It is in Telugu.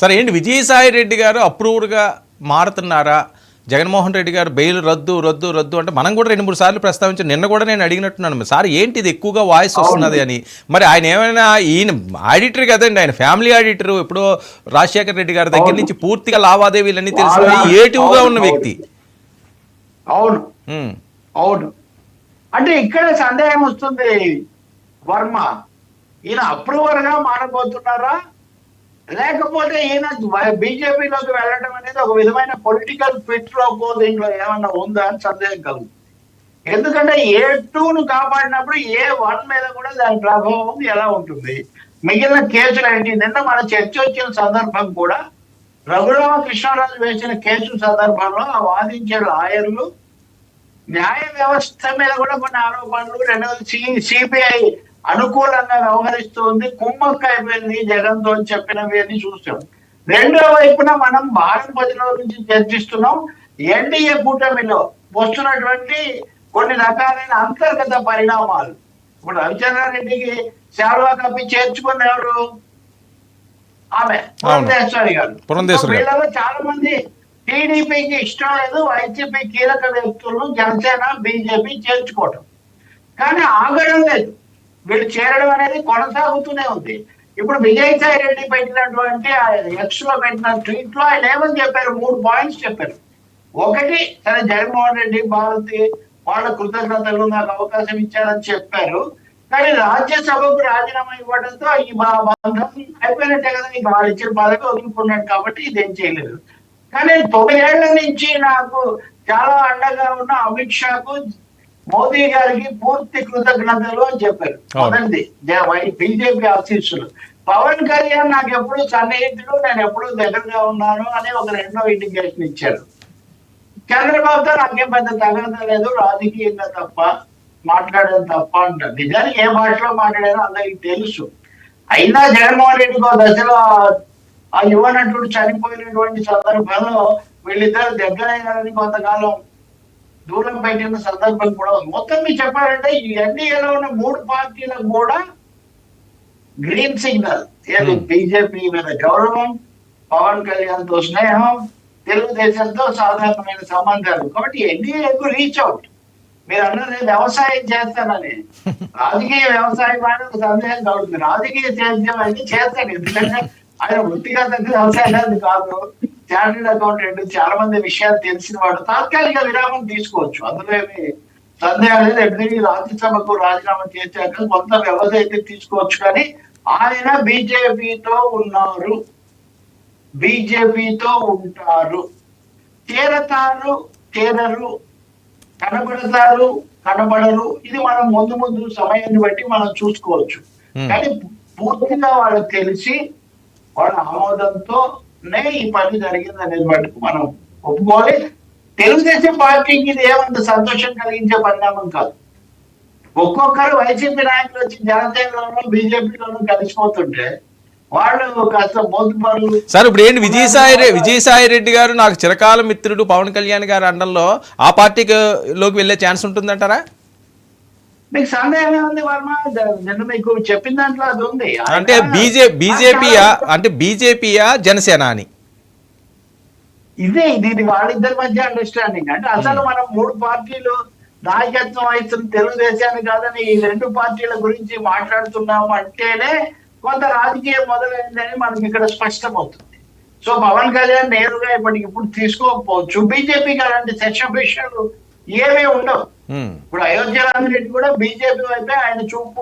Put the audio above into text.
సరే ఏంటి విజయసాయి రెడ్డి గారు అప్రూవర్గా మారుతున్నారా? జగన్మోహన్ రెడ్డి గారు బెయిల్ రద్దు రద్దు రద్దు అంటే మనం కూడా 2-3 సార్లు ప్రస్తావించాం. నిన్న కూడా నేను అడిగినట్టున్నాను, సార్ ఏంటి ఇది ఎక్కువగా వాయిస్ వస్తున్నది అని. మరి ఆయన ఏమైనా ఈయన ఆడిటర్ కదండి, ఆయన ఫ్యామిలీ ఆడిటర్, ఎప్పుడో రాజశేఖర రెడ్డి గారి దగ్గర నుంచి పూర్తిగా లావాదేవీలన్నీ తెలిసిన ఏటివ్గా ఉన్న వ్యక్తి. అవును అవును. అంటే ఇక్కడ సందేహం వస్తుంది వర్మ, ఈయన అప్రూవర్ గా మారబోతున్నారా లేకపోతే ఈయన బీజేపీలోకి వెళ్ళడం అనేది ఒక విధమైన పొలిటికల్ ఫిట్ లో దీంట్లో ఏమన్నా ఉందా అని సందేహం కలుగుతుంది. ఎందుకంటే A2ను కాపాడినప్పుడు A1 మీద కూడా దాని ప్రభావం ఎలా ఉంటుంది, మిగిలిన కేసులు ఏంటి. నిన్న మన చర్చ వచ్చిన సందర్భం కూడా రఘురామకృష్ణరాజు వేసిన కేసు సందర్భంలో ఆ వాదించే లాయర్లు న్యాయ వ్యవస్థ మీద కూడా కొన్ని ఆరోపణలు, రెండవది సిబిఐ అనుకూలంగా వ్యవహరిస్తుంది, కుమ్మక్క అయిపోయింది జగన్ తో చెప్పినవి అని చూస్తాం. రెండో వైపున మనం భారత 10 రోజుల నుంచి చర్చిస్తున్నాం ఎన్డీఏ కూటమిలో వస్తున్నటువంటి కొన్ని రకాలైన అంతర్గత పరిణామాలు. ఇప్పుడు రవిచంద్రారెడ్డికి శాలువా కప్పి చేర్చుకున్న ఎవరు? ఆమె పురంధేశ్వరి గారు. వీళ్ళలో చాలా మంది టీడీపీకి ఇష్టం లేదు, వైసీపీ కీలక వ్యక్తులను జనసేన బీజేపీ చేర్చుకోవటం, కానీ ఆగడం లేదు. వీళ్ళు చేరడం అనేది కొనసాగుతూనే ఉంది. ఇప్పుడు విజయసాయి రెడ్డి పెట్టినటువంటి ఎక్స్ లో పెట్టిన ట్వీట్ లో ఆయన ఏమని చెప్పారు, 3 పాయింట్స్ చెప్పారు. ఒకటి, సరే జగన్మోహన్ రెడ్డి భారతి వాళ్ళ కృతజ్ఞతలు నాకు అవకాశం ఇచ్చారని చెప్పారు, కానీ రాజ్యసభకు రాజీనామా ఇవ్వడంతో ఈ బంధం అయిపోయినట్టే కదా, ఇక వాళ్ళు ఇచ్చిన పదవి వదులుకున్నాడు కాబట్టి ఇదేం చేయలేదు. కానీ 9 ఏళ్ల నుంచి నాకు చాలా అండగా ఉన్న అమిత్ షాకు మోదీ గారికి పూర్తి కృతజ్ఞతలు అని చెప్పారు. మొదటిది బీజేపీ ఆశీస్సులు. పవన్ కళ్యాణ్ నాకు ఎప్పుడు సన్నిహితుడు, నేను ఎప్పుడు దగ్గరగా ఉన్నాను అని ఒక రెండో ఇండికేషన్ ఇచ్చారు. చంద్రబాబుతో నాకేం పెద్ద తగద లేదు, రాజకీయంగా తప్ప మాట్లాడడం తప్ప అంటారు. నిజానికి ఏ భాషలో మాట్లాడారో అందరికి తెలుసు. అయినా జగన్మోహన్ రెడ్డికి ఒక దశలో ఆ యువ నటుడు చనిపోయినటువంటి సందర్భంలో వీళ్ళిద్దరు దగ్గరైనారని కొంతకాలం దూరం పెట్టిన సందర్భం కూడా ఉంది. మొత్తం మీరు చెప్పాలంటే ఈ ఎన్డీఏలో ఉన్న 3 పార్టీలకు కూడా గ్రీన్ సిగ్నల్. బీజేపీ మీద గౌరవం, పవన్ కళ్యాణ్ తో స్నేహం, తెలుగుదేశంతో సాధారణమైన సంబంధాలు. కాబట్టి ఎన్డీఏకు రీచ్ అవుట్. మీరు అన్నది వ్యవసాయం చేస్తానని, రాజకీయ వ్యవసాయం అనేది సందేహం కలుగుతుంది. రాజకీయ సేద్యం అయితే చేస్తాడు, ఎందుకంటే ఆయన వృత్తిగతంగా వ్యవసాయాన్ని కాదు, చార్టెడ్ అకౌంటెంట్, చాలా మంది విషయాలు తెలిసిన వాడు. తాత్కాలిక విరామం తీసుకోవచ్చు, అందులో ఏమి సందేహం లేదు. ఎప్పటికీ రాజ్యసభకు రాజీనామా చేశాక కొంత వ్యవస్థ అయితే తీసుకోవచ్చు, కానీ ఆయన బీజేపీతో ఉన్నారు, బీజేపీతో ఉంటారు. చేరతారు చేరరు, కనబడతారు కనబడరు, ఇది మనం ముందు సమయాన్ని బట్టి మనం చూసుకోవచ్చు. కానీ పూర్తిగా వాళ్ళకి తెలిసి వాళ్ళ ఆమోదంతోనే ఈ పని జరిగింది అనేది మటుకు మనం ఒప్పుకోవాలి. తెలుగుదేశం పార్టీకి ఇది ఏమంత సంతోషం కలిగించే పరిణామం కాదు. ఒక్కొక్కరు వైసీపీ నాయకులు వచ్చి జనసేనలోనూ బీజేపీలోనూ కలిసిపోతుంటే వాళ్ళు కాస్త మోతుపరులు. సార్ ఇప్పుడు ఏంటి, విజయసాయి రెడ్డి గారు నాకు చిరకాల మిత్రుడు పవన్ కళ్యాణ్ గారి అండంలో ఆ పార్టీలోకి వెళ్ళే ఛాన్స్ ఉంటుందంటారా? మీకు సందేహమే ఉంది వర్మ, నిన్న మీకు చెప్పిన దాంట్లో అది ఉంది. అంటే బీజేపీయా జనసేన అని ఇది వాళ్ళిద్దరి మధ్య అండర్స్టాండింగ్. అంటే అసలు మనం 3 పార్టీలు నాయకత్వం వహిస్తున్న తెలుగుదేశాన్ని కాదని ఈ 2 పార్టీల గురించి మాట్లాడుతున్నాము అంటేనే కొంత రాజకీయం మొదలైందని మనకి ఇక్కడ స్పష్టమవుతుంది. సో పవన్ కళ్యాణ్ నేరుగా ఇప్పటికిప్పుడు తీసుకోకపోవచ్చు. బీజేపీకి అలాంటి సెషన్ ఏమీ ఉండవు. ఇప్పుడు అయోధ్య రామిరెడ్డి కూడా బీజేపీ వైపే ఆయన చూపు